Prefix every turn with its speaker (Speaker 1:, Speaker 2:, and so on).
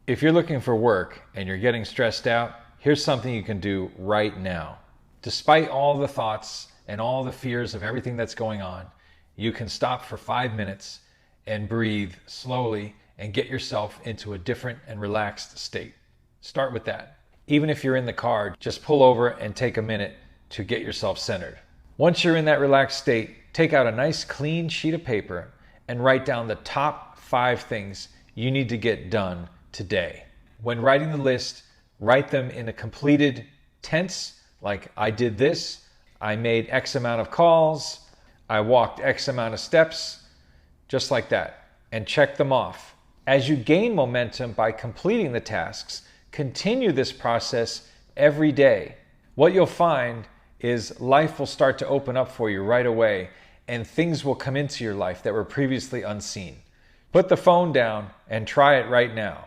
Speaker 1: If you're looking for work and you're getting stressed out, here's something you can do right now. Despite all the thoughts and all the fears of everything that's going on, you can stop for 5 minutes and breathe slowly and get yourself into a different and relaxed state. Start with that. Even if you're in the car, just pull over and take a minute to get yourself centered. Once you're in that relaxed state, take out a nice clean sheet of paper and write down the top 5 things you need to get done today. When writing the list, write them in a completed tense, like I did this, I made X amount of calls, I walked X amount of steps, just like that, and check them off. As you gain momentum by completing the tasks, continue this process every day. What you'll find is life will start to open up for you right away, and things will come into your life that were previously unseen. Put the phone down and try it right now.